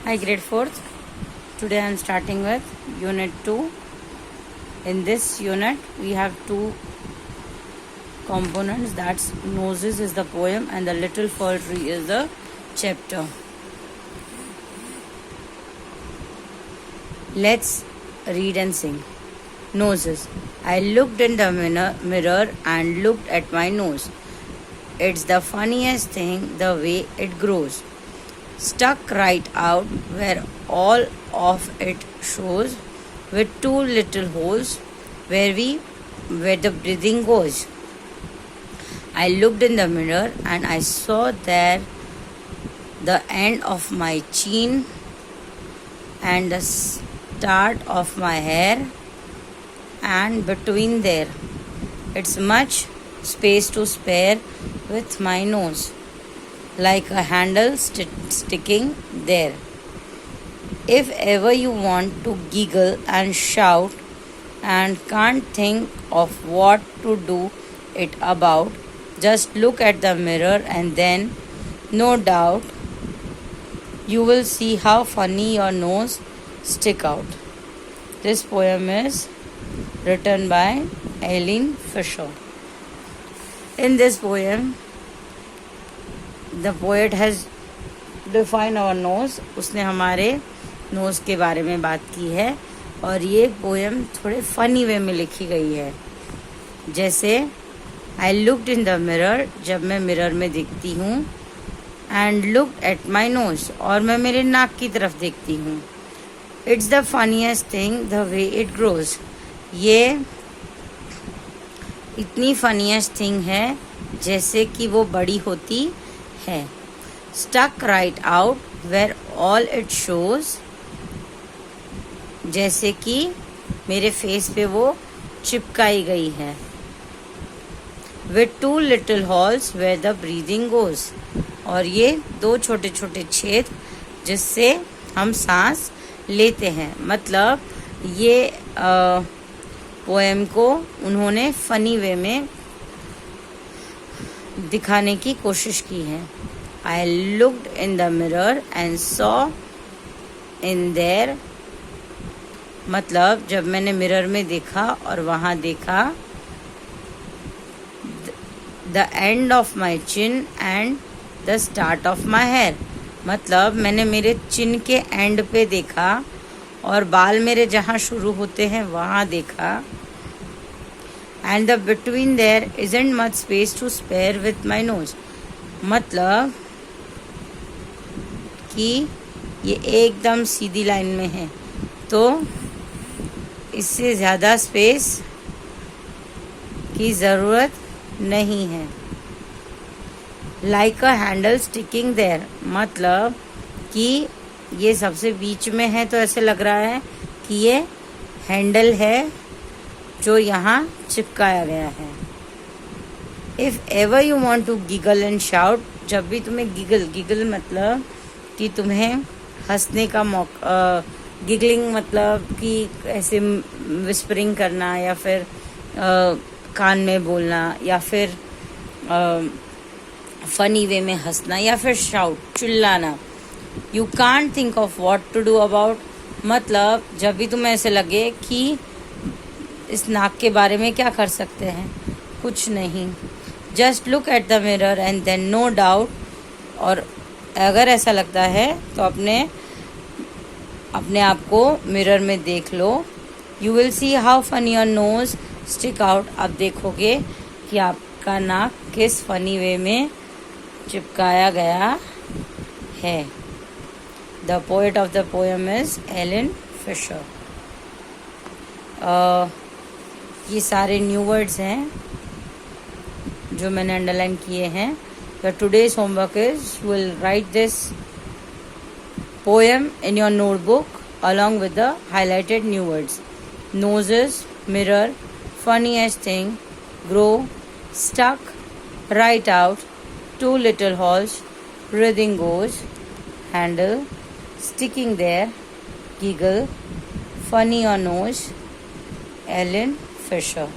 Hi grade 4th. Today I am starting with unit 2. In this unit we have two components, that's Noses is the poem and the Little Fir Tree is the chapter. Let's read and sing. Noses. I looked in the mirror and looked at my nose. It's the funniest thing the way it grows. Stuck right out where all of it shows, with two little holes where the breathing goes. I looked in the mirror and I saw there the end of my chin and the start of my hair, and between there it's much space to spare with my nose, like a handle sticking there. If ever you want to giggle and shout and can't think of what to do it about, just look at the mirror and then, no doubt, you will see how funny your nose stick out. This poem is written by Eileen Fisher. In this poem, the poet has defined our nose. उसने हमारे nose के बारे में बात की है और ये पोएम थोड़े फनी वे में लिखी गई है. जैसे आई लुक्ड इन द मिरर, जब मैं मिरर में देखती हूँ, and looked at my nose, और मैं मेरे नाक की तरफ देखती हूँ. It's the funniest thing the way it grows. ये इतनी फनीएस्ट थिंग है जैसे कि वो बड़ी होती है. Stuck right out where all it shows, जैसे कि मेरे फेस पे वो चिपकाई गई है. With two little holes where the breathing goes, और ये दो छोटे छोटे छेद जिससे हम सांस लेते हैं. मतलब ये पोएम को उन्होंने फनी वे में दिखाने की कोशिश की है. I looked in the mirror and saw in there, मतलब जब मैंने मिरर में देखा और वहाँ देखा the end of my chin and the start of my hair, मतलब मैंने मेरे चिन के एंड पे देखा और बाल मेरे जहाँ शुरू होते हैं वहाँ देखा. And the between there isn't much space to spare with my nose, मतलब कि ये एकदम सीधी लाइन में है तो इससे ज़्यादा स्पेस की ज़रूरत नहीं है. Like a handle sticking there, मतलब कि ये सबसे बीच में है तो ऐसे लग रहा है कि ये हैंडल है जो यहाँ चिपकाया गया है. If ever you want to giggle and shout, जब भी तुम्हें गिगल मतलब कि तुम्हें हंसने का मौका, गिगलिंग मतलब कि ऐसे विस्परिंग करना या फिर कान में बोलना या फिर फनी वे में हंसना या फिर शाउट चिल्लाना. You can't think of what to do about, मतलब जब भी तुम्हें ऐसे लगे कि इस नाक के बारे में क्या कर सकते हैं, कुछ नहीं. Just look at the mirror and then, no doubt, और अगर ऐसा लगता है तो अपने आप को मिरर में देख लो. You will see how funny your nose stick out, अब देखोगे कि आपका नाक किस फनी वे में चिपकाया गया है. The poet of the poem is Alan Fisher. ये सारे न्यू वर्ड्स हैं जो मैंने अंडरलाइन किए हैं. The today's homework is you will write this poem in your notebook along with the highlighted new words. Noses, mirror, funniest thing, grow, stuck, right out, two little holes, breathing goes, handle, sticking there, giggle, funny or nose. Ellen Fisher.